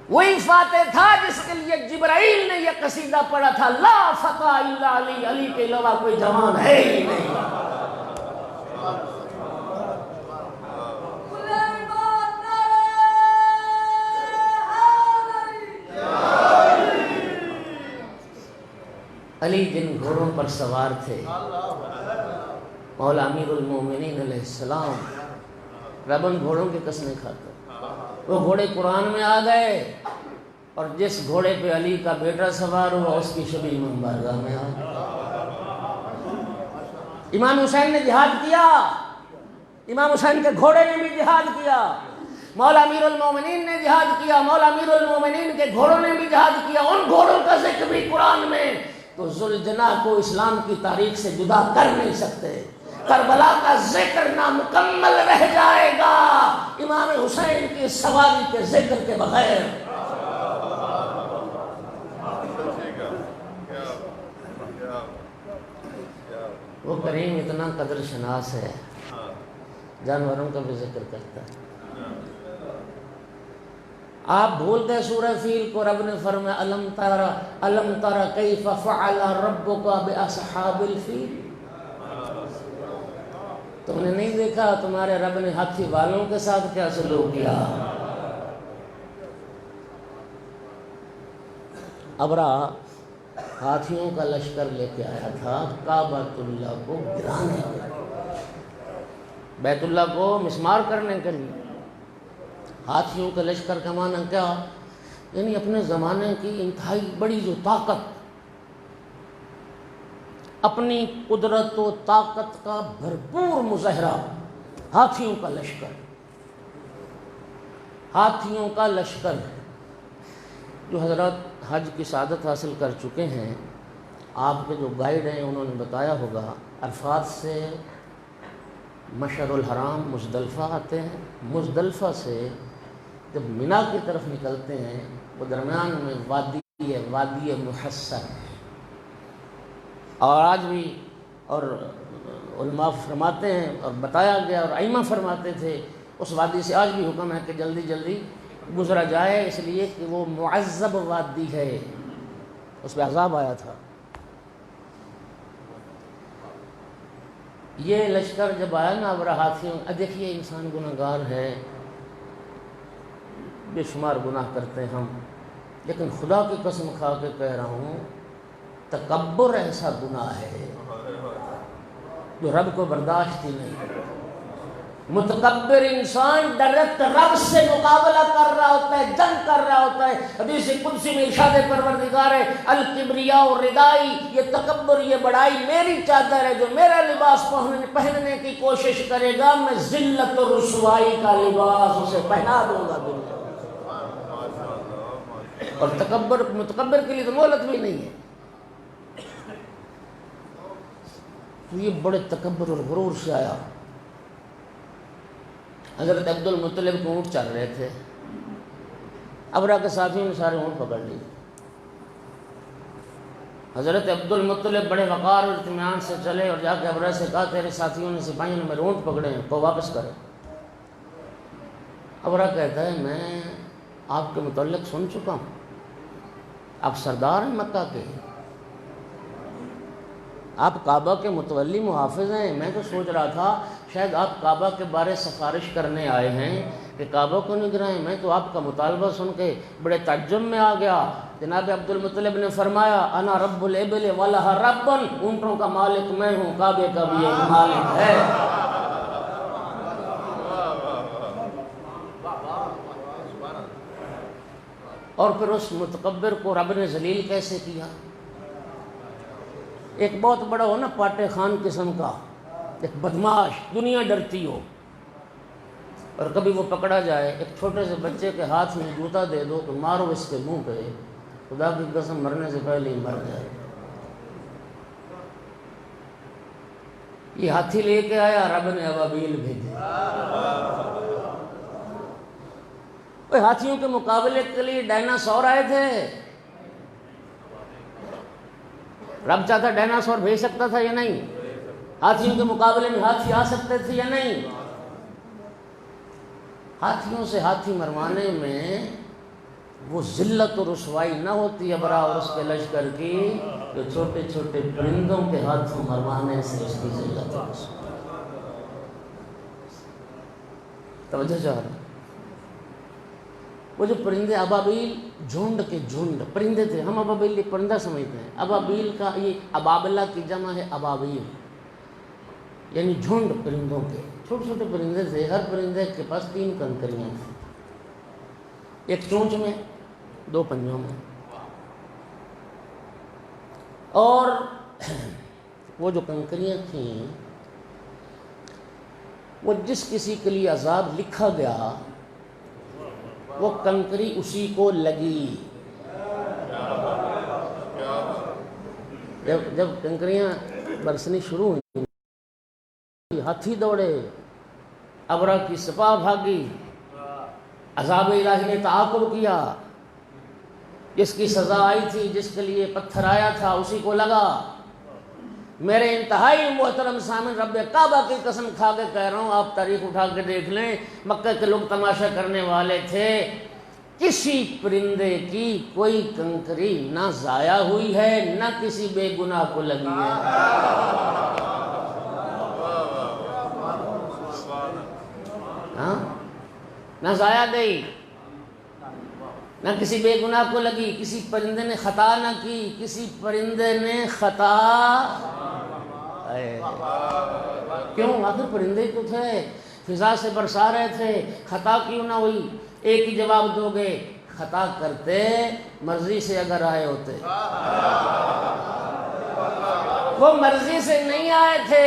وہی فاتح تھا جس کے لیے جبرائیل نے یہ قصیدہ پڑھا تھا، لا فتح الا علی، علی کے علاوہ کوئی جوان ہے ہی نہیں۔ علی جن گھوڑوں پر سوار تھے، مولا امیر المومنین علیہ السلام، رب ان گھوڑوں کی قسم نہیں کھاتا۔ وہ گھوڑے قرآن میں آ گئے، اور جس گھوڑے پہ علی کا بیٹا سوار ہوا اس کی شبیہ امام بارگاہ میں آ گئی۔ امام حسین نے جہاد کیا، امام حسین کے گھوڑے نے بھی جہاد کیا، مولا امیر المومنین نے جہاد کیا، مولا امیر المومنین کے گھوڑوں نے بھی جہاد کیا۔ ان گھوڑوں کا ذکر بھی قرآن میں، تو ذوالجناح کو اسلام کی تاریخ سے جدا کر نہیں سکتے۔ کربلا کا ذکر نامکمل رہ جائے گا۔ امام حسین کی سواری کے ذکر کے بغیر وہ کریم اتنا قدر شناس ہے، جانوروں کا بھی ذکر کرتا ہے۔ آپ بھول گئے سورہ فیل کو، رب نے فرمایا الم تر کیف فعل ربک باصحاب الفیل، تم نے نہیں دیکھا تمہارے رب نے ہاتھی والوں کے ساتھ کیا سلوک کیا؟ ابرہہ ہاتھیوں کا لشکر لے کے آیا تھا کعبۃ اللہ کو گرانے کے لیے، بیت اللہ کو مسمار کرنے کے لیے۔ ہاتھیوں کے لشکر کا معنی کیا؟ یعنی اپنے زمانے کی انتہائی بڑی جو طاقت، اپنی قدرت و طاقت کا بھرپور مظاہرہ، ہاتھیوں کا لشکر، ہاتھیوں کا لشکر۔ جو حضرات حج کی سعادت حاصل کر چکے ہیں، آپ کے جو گائیڈ ہیں انہوں نے بتایا ہوگا، عرفات سے مشعر الحرام مزدلفہ آتے ہیں، مزدلفہ سے جب منا کی طرف نکلتے ہیں وہ درمیان میں وادی ہے، وادی محصر، اور آج بھی اور علماء فرماتے ہیں اور بتایا گیا اور ائمہ فرماتے تھے، اس وادی سے آج بھی حکم ہے کہ جلدی جلدی گزرا جائے، اس لیے کہ وہ معذب وادی ہے، اس پہ عذاب آیا تھا۔ یہ لشکر جب آیا نا ابرہہ ہاتھیوں، دیکھیے انسان گناہگار ہے، بے شمار گناہ کرتے ہیں ہم، لیکن خدا کی قسم کھا کے کہہ رہا ہوں تکبر ایسا گناہ ہے جو رب کو برداشت ہی نہیں۔ متکبر انسان ڈائریکٹ رب سے مقابلہ کر رہا ہوتا ہے، جنگ کر رہا ہوتا ہے۔ حدیث قدسی میں ارشاد پروردگار ہے الکبریاء ردائی، یہ تکبر، یہ بڑائی میری چادر ہے، جو میرا لباس پہننے کی کوشش کرے گا میں ذلت و رسوائی کا لباس اسے پہنا دوں گا دنیا۔ اور متکبر کے لیے تو مہلت بھی نہیں ہے۔ تو یہ بڑے تکبر اور غرور سے آیا۔ حضرت عبد المطلب کو اونٹ چل رہے تھے، ابرہہ کے ساتھیوں نے سارے اونٹ پکڑ لیے۔ حضرت عبد المطلب بڑے وقار اور اطمینان سے چلے اور جا کے ابرہہ سے کہا تیرے ساتھیوں نے، سپاہیوں نے میرے اونٹ پکڑے ہیں، کو واپس کرے۔ ابرہہ کہتا ہے میں آپ کے متعلق سن چکا ہوں، آپ سردار ہیں مکہ کے، آپ کعبہ کے متولی محافظ ہیں، میں تو سوچ رہا تھا شاید آپ کعبہ کے بارے سفارش کرنے آئے ہیں کہ کعبہ کو نہیں گرائیں۔ میں تو آپ کا مطالبہ سن کے بڑے تعجب میں آ گیا۔ جناب عبد المطلب نے فرمایا انا رب الابل ولہا رب، اونٹوں کا مالک میں ہوں، کعبے کا بھی ایک مالک ہے۔ اور پھر اس متکبر کو رب نے ذلیل کیسے کیا؟ ایک بہت بڑا ہو نا پاٹے خان قسم کا، ایک بدماش، دنیا ڈرتی ہو، اور کبھی وہ پکڑا جائے، ایک چھوٹے سے بچے کے ہاتھ میں جوتا دے دو تو مارو اس کے منہ پہ، خدا کی قسم مرنے سے پہلے ہی مر جائے۔ یہ ہاتھی لے کے آیا، رب نے ابابیل بھیجے۔ وہ ہاتھیوں کے مقابلے کے لیے ڈائناسور آئے تھے، رب چاہتا ڈائناسور بھیج سکتا تھا یا نہیں؟ ہاتھیوں کے مقابلے میں ہاتھی آ سکتے تھے یا نہیں؟ ہاتھیوں سے ہاتھی مروانے میں وہ ذلت و رسوائی نہ ہوتی ابرہہ اور اس کے لشکر کی، جو چھوٹے چھوٹے پرندوں کے ہاتھوں مروانے سے اس کی ذلت و رسوائی۔ توجہ چاہ رہا، وہ جو پرندے ابابیل، جھنڈ کے جھنڈ پرندے تھے، ہم ابابیل ایک پرندہ سمجھتے ہیں، ابابیل کا یہ ابابلہ کی جمع ہے ابابیل، یعنی جھنڈ پرندوں کے، چھوٹے چھوٹے پرندے تھے، ہر پرندے کے پاس 3 کنکریاں تھیں، ایک چونچ میں، 2 پنجوں میں، اور وہ جو کنکریاں تھیں وہ جس کسی کے لیے عذاب لکھا گیا وہ کنکری اسی کو لگی۔ جب کنکریاں برسنی شروع ہوئی، ہاتھی دوڑے، ابرہہ کی سپاہ بھاگی، عذاب الہی نے تعاقب کیا، جس کی سزا آئی تھی، جس کے لیے پتھر آیا تھا اسی کو لگا۔ میرے انتہائی محترم سامن، رب کعبہ کی قسم کھا کے کہہ رہا ہوں، آپ تاریخ اٹھا کے دیکھ لیں، مکہ کے لوگ تماشا کرنے والے تھے، کسی پرندے کی کوئی کنکری نہ ضائع ہوئی ہے نہ کسی بے گناہ کو لگی ہے۔ ہاں، نہ ضائع گئی نہ کسی بے گناہ کو لگی، کسی پرندے نے خطا نہ کی، کسی پرندے نے خطا کیوں؟ آخر پرندے تو تھے، فضا سے برسا رہے تھے، خطا کیوں نہ ہوئی؟ ایک ہی جواب دو گے، خطا کرتے مرضی سے اگر آئے ہوتے۔ وہ مرضی سے نہیں آئے تھے،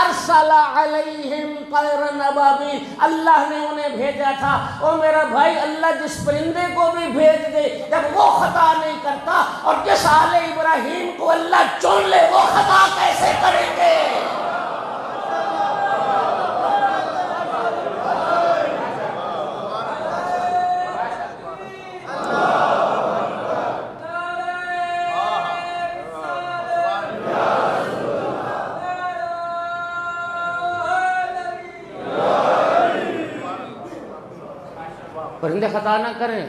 ارسل علیہم طیرا ابابیل، اللہ نے انہیں بھیجا تھا۔ او میرا بھائی، اللہ جس پرندے کو بھی بھیج دے، جب وہ خطا نہیں کرتا، اور جس آل ابراہیم کو اللہ چن لے، وہ خطا کیسے کریں گے؟ پرندے خطا نہ کریں،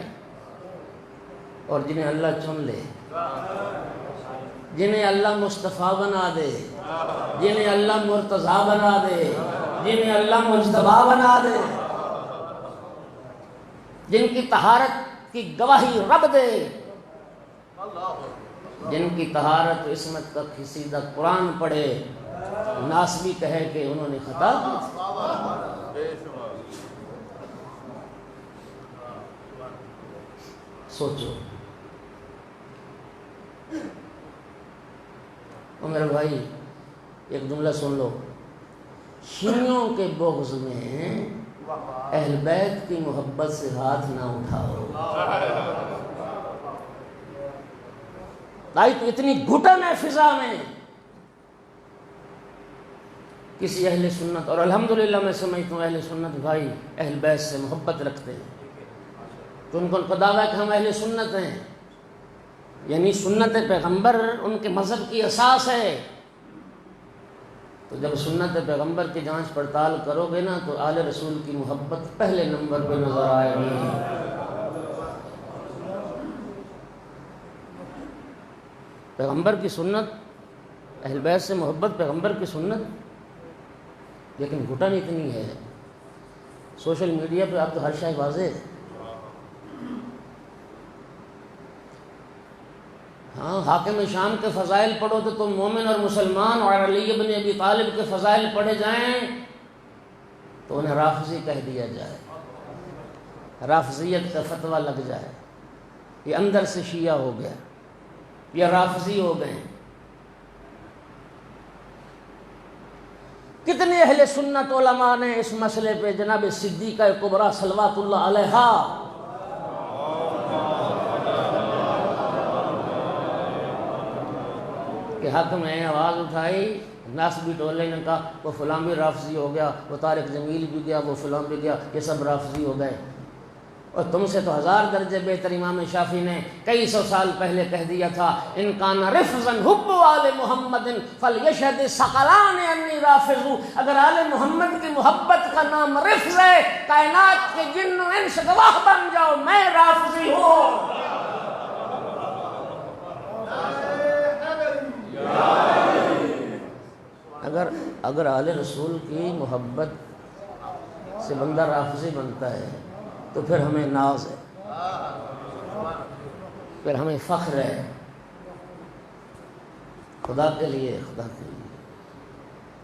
اور جنہیں اللہ چن لے، جنہیں اللہ مصطفیٰ بنا دے، جنہیں اللہ مرتضیٰ بنا دے، جنہیں اللہ مجتبیٰ بنا دے، جن کی طہارت کی گواہی رب دے، جن کی طہارت و عصمت کا قصیدہ قرآن پڑھے، ناس بھی کہے کہ انہوں نے خطا کی۔ سوچو، اور میرے بھائی ایک جملہ سن لو، شیعوں کے بغض میں اہل بیت کی محبت سے ہاتھ نہ اٹھاؤ۔ تو اتنی گھٹن ہے فضا میں، کسی اہل سنت، اور الحمدللہ میں سمجھتا ہوں اہل سنت بھائی اہل بیت سے محبت رکھتے ہیں، تو ان کو دعویٰ ہے کہ ہم اہل سنت ہیں، یعنی سنت پیغمبر ان کے مذہب کی اساس ہے۔ تو جب سنت پیغمبر کی جانچ پڑتال کرو گے نا، تو آل رسول کی محبت پہلے نمبر پہ نظر آئے گی۔ پیغمبر کی سنت، اہل بیت سے محبت، پیغمبر کی سنت، لیکن گھٹن اتنی ہے، سوشل میڈیا پہ اب تو ہر شے واضح ہے۔ ہاں، حاکم شام کے فضائل پڑھو تو تم مومن اور مسلمان، اور علی بن ابی طالب کے فضائل پڑھے جائیں تو انہیں رافضی کہہ دیا جائے، رافضیت کا فتویٰ لگ جائے، یہ اندر سے شیعہ ہو گیا، یہ رافضی ہو گئے۔ کتنے اہل سنت علماء نے اس مسئلے پہ جناب صدیقہ کبریٰ صلوات اللہ علیہا کہ حاکم نے آواز اٹھائی، ناس بھی ٹولے نے کہا وہ فلاں بھی رافضی ہو گیا، وہ طارق جمیل بھی گیا، وہ فلاں بھی گیا، یہ سب رافضی ہو گئے، اور تم سے تو 1000 درجے بہتر امام شافعی نے کئی سو سال پہلے کہہ دیا تھا، ان کان رفضا حب آل محمد فلیشہد ثقلان انی رافض۔ اگر آل محمد کی محبت کا نام رفض ہے، کائنات کے جن و انس گواہ بن جاؤ، میں رافضی ہوں۔ اگر آل رسول کی محبت سے بندہ رافضی بنتا ہے تو پھر ہمیں ناز ہے، پھر ہمیں فخر ہے، خدا کے لیے، خدا کے لیے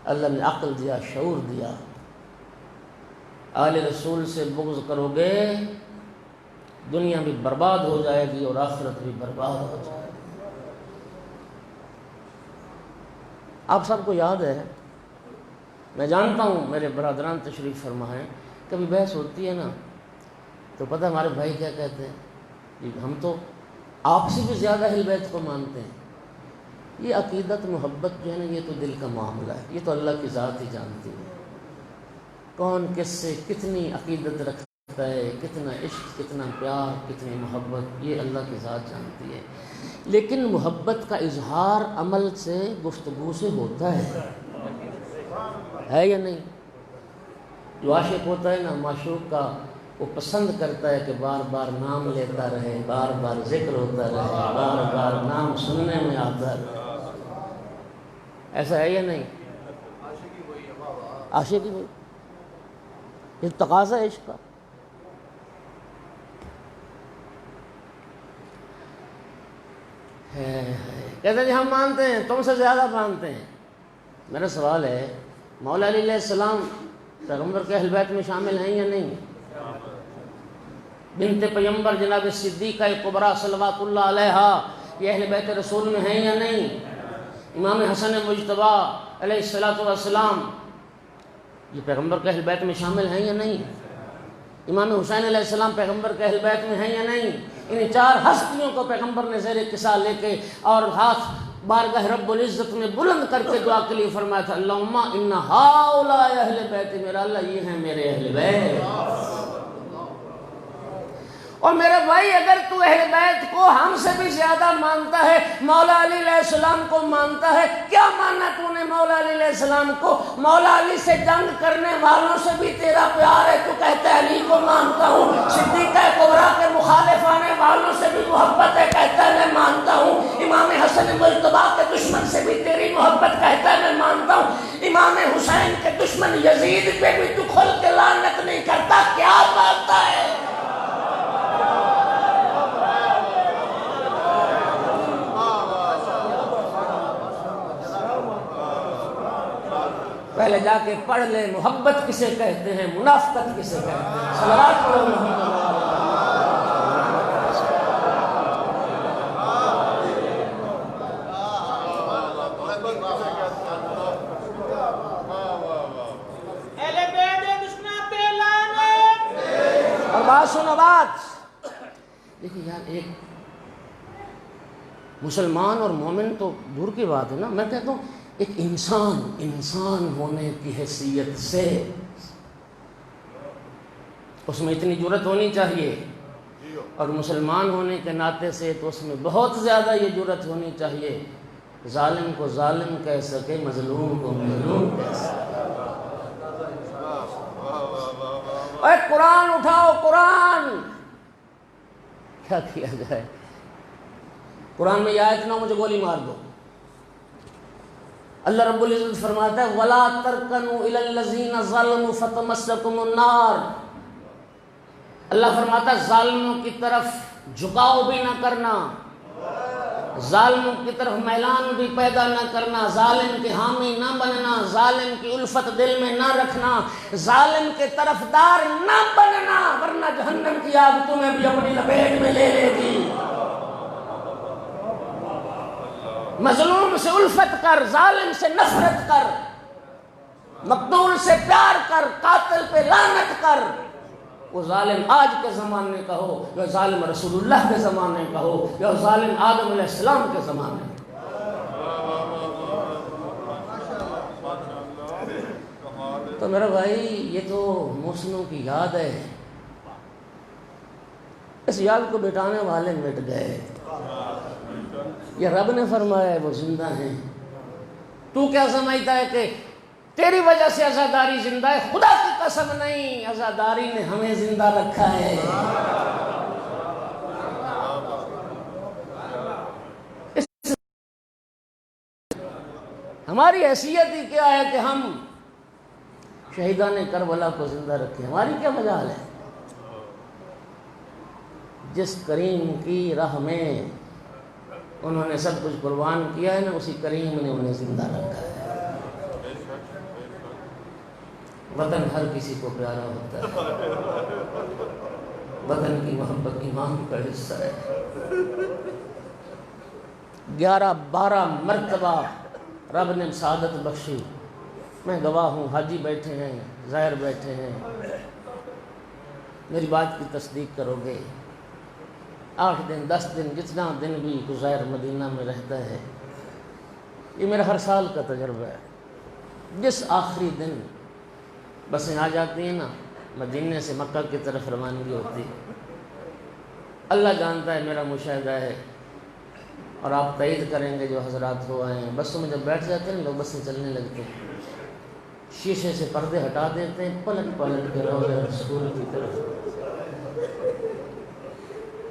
اللہ نے عقل دیا، شعور دیا۔ آل رسول سے بغض کرو گے دنیا بھی برباد ہو جائے گی اور آخرت بھی برباد ہو جائے گی۔ آپ سب کو یاد ہے، میں جانتا ہوں میرے برادران تشریف فرما ہیں، کبھی بحث ہوتی ہے نا تو پتہ ہمارے بھائی کیا کہتے ہیں، ہم تو آپ سے بھی زیادہ اہل بیت کو مانتے ہیں۔ یہ عقیدت محبت جو ہے نا، یہ تو دل کا معاملہ ہے، یہ تو اللہ کی ذات ہی جانتی ہے، کون کس سے کتنی عقیدت رکھتا ہے کتنا عشق، کتنا پیار، کتنی محبت، یہ اللہ کی ذات جانتی ہے۔ لیکن محبت کا اظہار عمل سے، گفتگو سے ہوتا ہے یا نہیں؟ جو عاشق ہوتا ہے نا، معشوق کا، وہ پسند کرتا ہے کہ بار بار نام لیتا رہے، بار بار ذکر ہوتا رہے، بار بار نام سننے میں آتا رہے۔ ایسا ہے یا نہیں؟ عاشقی وہی، یہ تقاضا ہے عشق کا۔ کہتے ہیں جی ہم مانتے ہیں، تم سے زیادہ مانتے ہیں۔ میرا سوال ہے، مولا علی علیہ السلام پیغمبر کے اہل بیت میں شامل ہیں یا نہیں؟ بنت پیغمبر جناب صدیقہ کبریٰ صلوات اللہ علیہا یہ اہل بیت رسول میں ہیں یا نہیں؟ امام حسن مجتبیٰ علیہ السلام یہ پیغمبر کے اہل بیت میں شامل ہیں یا نہیں؟ امام حسین علیہ السلام پیغمبر کے اہل بیت میں ہیں یا نہیں؟ ان چار ہستیوں کو پیغمبر نے زیر کسا لے کے اور ہاتھ بارگاہ رب العزت میں بلند کر کے دعا کے لیے فرمایا تھا، اللہم ان ہؤلاء اہل بیت، میرا اللہ یہ ہیں میرے اہل بیت۔ اور میرے بھائی اگر تو اہل بیت کو ہم سے بھی زیادہ مانتا ہے، مولا علی علیہ السلام کو مانتا ہے، کیا ماننا تو نے مولا علی علیہ السلام کو؟ مولا علی سے جنگ کرنے والوں سے بھی تیرا پیار ہے، تو کہتا ہے علی کو مانتا ہوں۔ صدیقہ کبریٰ کے مخالف آنے والوں سے بھی محبت ہے، کہتا ہے میں مانتا ہوں۔ امام حسن مجتبیٰ کے دشمن سے بھی تیری محبت، کہتا ہے میں مانتا ہوں۔ امام حسین کے دشمن یزید پہ بھی تو کھل کے لعنت نہیں کرتا، کیا مانتا ہے؟ پہلے جا کے پڑھ لے محبت کسے کہتے ہیں، منافقت کسے کہتے ہیں۔ صلوات پڑھو محمد۔ اور بات سنو بات، دیکھیں یار، ایک مسلمان اور مومن تو دور کی بات ہے نا، میں کہتا ہوں ایک انسان ہونے کی حیثیت سے اس میں اتنی جرت ہونی چاہیے، اور مسلمان ہونے کے ناطے سے تو اس میں بہت زیادہ یہ جرت ہونی چاہیے، ظالم کو ظالم کہہ سکے، مظلوم کو مظلوم کہہ سکے۔ اے قرآن اٹھاؤ، قرآن، کیا کیا جائے؟ قرآن میں یہ آیت نہ مجھے گولی مار دو۔ اللہ رب العزت فرماتا ہے وَلَا تَرْكَنُوا إِلَى الَّذِينَ ظَلَمُوا فَتَمَسَّكُمُ النَّارُ۔ اللہ فرماتا ہے ظالموں کی طرف جھکاؤ بھی نہ کرنا، ظالموں کی طرف میلان بھی پیدا نہ کرنا، ظالم کے حامی نہ بننا، ظالم کی الفت دل میں نہ رکھنا، ظالم کے طرفدار نہ بننا، ورنہ جہنم کی آگ تمہیں بھی اپنی لپیٹ میں لے لے گی۔ مظلوم سے الفت کر، ظالم سے نفرت کر، مقتول سے پیار کر، قاتل پہ لعنت کر۔ وہ ظالم آج کے زمانے کا ہو، یا ظالم رسول اللہ کے زمانے کا ہو، یا ظالم آدم علیہ السلام کے زمانے کا۔ تو میرا بھائی یہ تو محسنوں کی یاد ہے، اس یاد کو بٹانے والے مٹ گئے۔ یہ رب نے فرمایا ہے وہ زندہ ہیں، تو کیا سمجھتا ہے کہ تیری وجہ سے عزاداری زندہ ہے؟ خدا کی قسم نہیں، عزاداری نے ہمیں زندہ رکھا ہے۔ ہماری حیثیت ہی کیا ہے کہ ہم شہیدان کربلا کو زندہ رکھیں؟ ہماری کیا مجال ہے؟ جس کریم کی راہ میں انہوں نے سب کچھ قربان کیا ہے نا، اسی کریم نے انہیں زندہ رکھا ہے۔ وطن ہر کسی کو پیارا ہوتا ہے، وطن کی محبت ایمان کا حصہ ہے۔ 11-12 مرتبہ رب نے سعادت بخشی، میں گواہ ہوں، حاجی بیٹھے ہیں، زائر بیٹھے ہیں، میری بات کی تصدیق کرو گے۔ 8 دن 10 دن جتنا دن بھی غزیر مدینہ میں رہتا ہے، یہ میرا ہر سال کا تجربہ ہے۔ جس آخری دن بسیں آ جاتی ہیں نا، مدینے سے مکہ کی طرف روانگی ہوتی. اللہ جانتا ہے میرا مشاہدہ ہے، اور آپ تائید کریں گے جو حضرات ہو آئے ہیں. بسوں میں جب بیٹھ جاتے ہیں لوگ بسیں چلنے لگتے ہیں، شیشے سے پردے ہٹا دیتے ہیں، پلٹ پلٹ کے روضہ رسول کی طرف،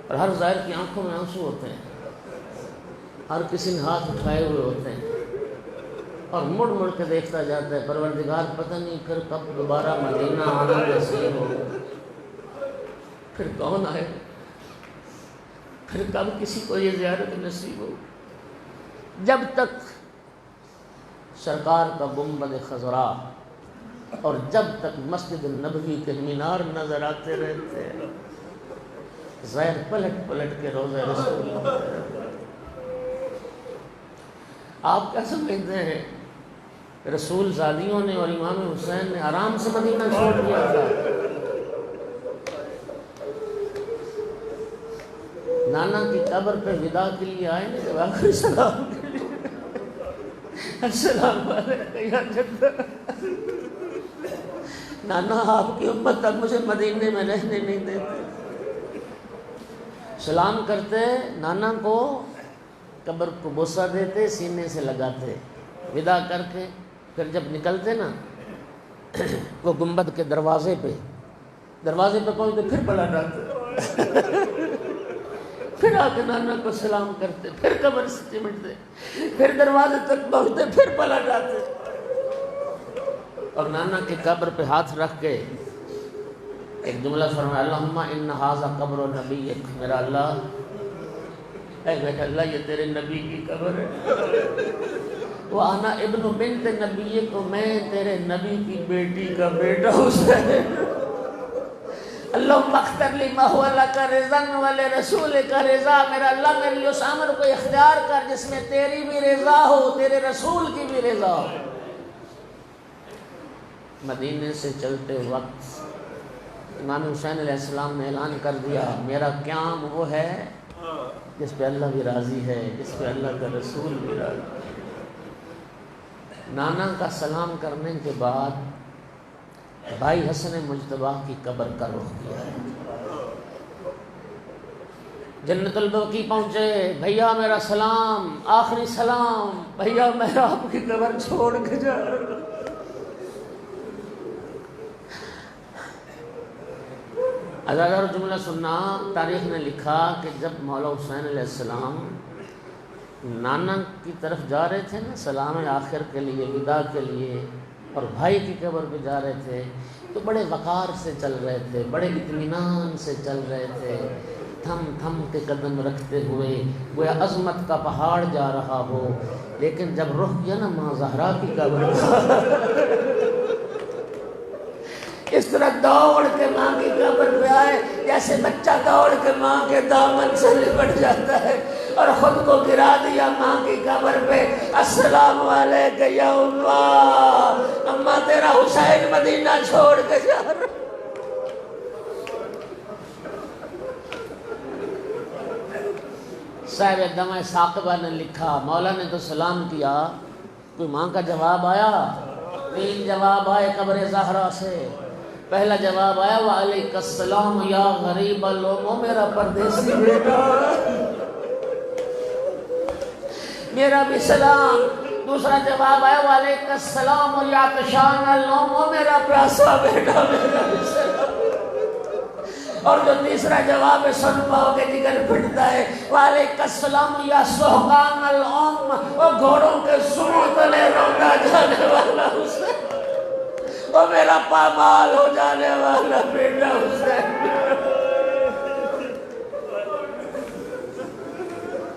اور ہر ظاہر کی آنکھوں میں آنسو ہوتے ہیں، ہر کسی نے ہاتھ اٹھائے ہوئے ہوتے ہیں، اور مڑ مڑ کے دیکھتا جاتا ہے پروردگار پتہ نہیں پھر کب دوبارہ مدینہ آنا نصیب ہو، پھر کون آئے، پھر کب کسی کو یہ زیارت نصیب ہو. جب تک سرکار کا گنبد خضرا اور جب تک مسجد النبوی کے مینار نظر آتے رہتے ہیں، زائر پلٹ پلٹ کے روضہ رسول. آپ کیا سمجھتے ہیں رسول زادیوں نے اور امام حسین نے آرام سے مدینہ چھوڑ دیا تھا؟ نانا کی قبر پہ ودا کے لیے آئے نا جب آخری سلام کے لیے، السلام علیکم یا جدہ، نانا آپ کی امت تک مجھے مدینے میں رہنے نہیں دیتے. سلام کرتے، نانا کو قبر کو بوسہ دیتے، سینے سے لگاتے، ودا کر کے پھر جب نکلتے نا وہ گنبد کے دروازے پہ پہنچتے پھر پلٹ آتے، پھر آ کے نانا کو سلام کرتے، پھر قبر سے چمٹتے، پھر دروازے تک پہنچتے، پھر پلٹ آتے، اور نانا کی قبر پہ ہاتھ رکھ کے ایک جملہ فرمایا، اللہم ان ھذا قبر نبیک، میرا اللہ، اے میرا اللہ یہ تیرے نبی کی قبر ہے، وَأَنَا ابن بنت نبیک، میں تیرے نبی کی بیٹی کا بیٹا حسین، اللہم اختر لی ما هو لک رضا ولرسولک رضا، میرا اللہ میرے لیے اس عمل کو اختیار کر جس میں تیری بھی رضا ہو، تیرے رسول کی بھی رضا ہو. مدینے سے چلتے وقت امام حسین علیہ السلام نے اعلان کر دیا، میرا قیام وہ ہے جس پہ اللہ بھی راضی ہے، جس پہ اللہ کا رسول بھی راضی ہے. نانا کا سلام کرنے کے بعد بھائی حسن مجتبیٰ کی قبر کا رخ کیا ہے. جنت البقیع پہنچے، بھیا میرا سلام، آخری سلام، بھیا میں آپ کی قبر چھوڑ کے جا رہا ہوں. ازادار جملہ سننا، تاریخ نے لکھا کہ جب مولا حسین علیہ السلام نانا کی طرف جا رہے تھے نا سلام آخر کے لیے، ودا کے لیے، اور بھائی کی قبر پہ جا رہے تھے، تو بڑے وقار سے چل رہے تھے، بڑے اطمینان سے چل رہے تھے، تھم تھم کے قدم رکھتے ہوئے، گویا عظمت کا پہاڑ جا رہا ہو. لیکن جب رخ کیا نا ماں زہرا کی قبر اس طرح دوڑ کے ماں کی قبر پہ آئے جیسے بچہ دوڑ کے ماں کے دامن سے لپٹ جاتا ہے، اور خود کو گرا دیا ماں کی قبر پہ. السلام علیکم یا اماں، اماں تیرا حسین مدینہ چھوڑ کے جا رہا. صاحب دمہ ثاقبہ نے لکھا، مولا نے تو سلام کیا، کوئی ماں کا جواب آیا؟ 3 جواب آئے قبر زہرا سے. پہلا جواب آیا، وعلیک السلام یا غریب الامم، میرا پردیسی بیٹا، میرا بھی سلام. دوسرا جواب آیا، وعلیک السلام یا عطشان الامم، میرا پیاسا بیٹا، میرا بھی سلام. اور جو تیسرا جواب ہے سن پاؤ کے جگر پھٹتا ہے، وعلیک السلام یا سہقان الامم، وہ گھوڑوں کے سروں تلے روندا جانے والا حسین، وہ میرا پامال ہو جانے والا بیٹا حسین.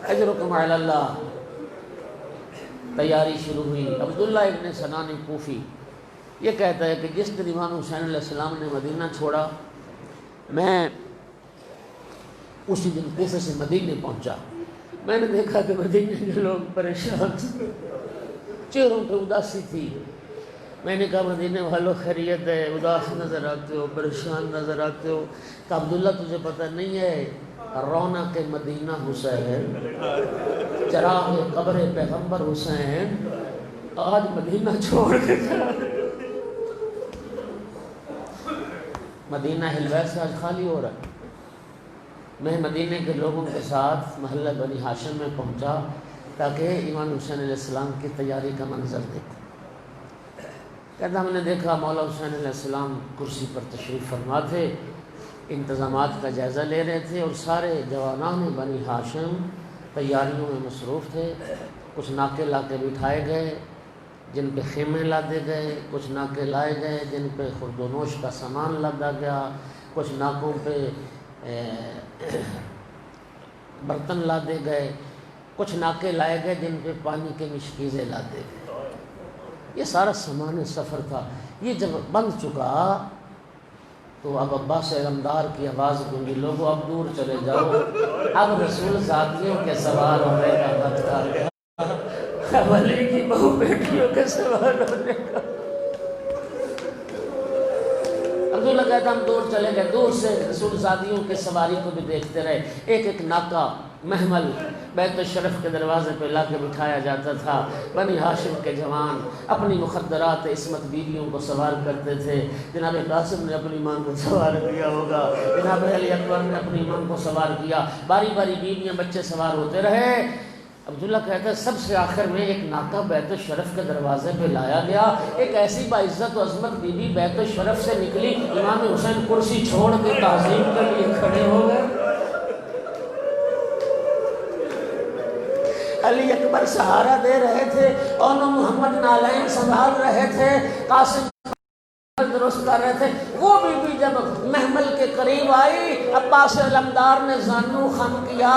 اجرکم علی اللہ. تیاری شروع ہوئی. عبداللہ ابن سنان کوفی یہ کہتا ہے کہ جس دن امام حسین علیہ السلام نے مدینہ چھوڑا، میں اسی دن کوفے سے مدینے پہنچا. میں نے دیکھا کہ مدینے کے لوگ پریشان تھے، چہروں پہ اداسی تھی. میں نے کہا مدینے والوں خیریت ہے؟ اداس نظر آتے ہو، پریشان نظر آتے ہو. کہ عبداللہ تجھے پتہ نہیں ہے رونق مدینہ حسین، چراغ قبر پیغمبر حسین آج مدینہ چھوڑ کے جا رہے. مدینہ ہلویت سے آج خالی ہو رہا ہے۔ میں مدینہ کے لوگوں کے ساتھ محلہ بنی ہاشم میں پہنچا تاکہ امام حسین علیہ السلام کی تیاری کا منظر دیکھوں۔ کہتا ہم نے دیکھا مولا حسین علیہ السلام کرسی پر تشریف فرما تھے، انتظامات کا جائزہ لے رہے تھے، اور سارے جوانان بنی ہاشم تیاریوں میں مصروف تھے۔ کچھ ناکے لا کے بٹھائے گئے جن پہ خیمے لادے گئے، کچھ ناکے لائے گئے جن پہ خورد و نوش کا سامان لادا گیا، کچھ ناکوں پہ برتن لادے گئے، کچھ ناکے لائے گئے جن پہ پانی کے مشکیزیں لادے گئے۔ یہ سارا سامان سفر تھا۔ یہ جب بند چکا تو اب عباس علمدار کی آواز گونجی، لوگوں اب دور چلے جاؤ، اب رسول ذاتیوں کے سوار ہونے کا وقت آ گیا، اب علی کی بہو بیٹیوں کے سوار ہونے کا۔ عبداللہ کہتا ہم دور چلے گئے، دور سے رسول زادیوں کے سواری کو بھی دیکھتے رہے۔ ایک ایک ناکہ محمل بیت الشرف کے دروازے پہ لا کے بٹھایا جاتا تھا۔ بنی ہاشم کے جوان اپنی مخدرات عصمت بیویوں کو سوار کرتے تھے۔ جناب قاسم نے اپنی ماں کو سوار کیا ہوگا، جناب علی اکبر نے اپنی ماں کو سوار کیا، باری باری بیویاں بچے سوار ہوتے رہے۔ عبداللہ کہتا ہے سب سے آخر میں ایک ناکہ بیت الشرف کے دروازے پہ لایا گیا۔ ایک ایسی باعزت و عظمت بی بی بیت الشرف سے نکلی، امام حسین کرسی چھوڑ کے تعظیم کے لیے کھڑے ہو گئے۔ علی اکبر سہارا دے رہے تھے، اون محمد نالین سنبھال رہے تھے، قاسم درست کر رہے تھے۔ وہ بی بی جب محمل کے قریب آئی، عباس علمدار نے زانو خم کیا۔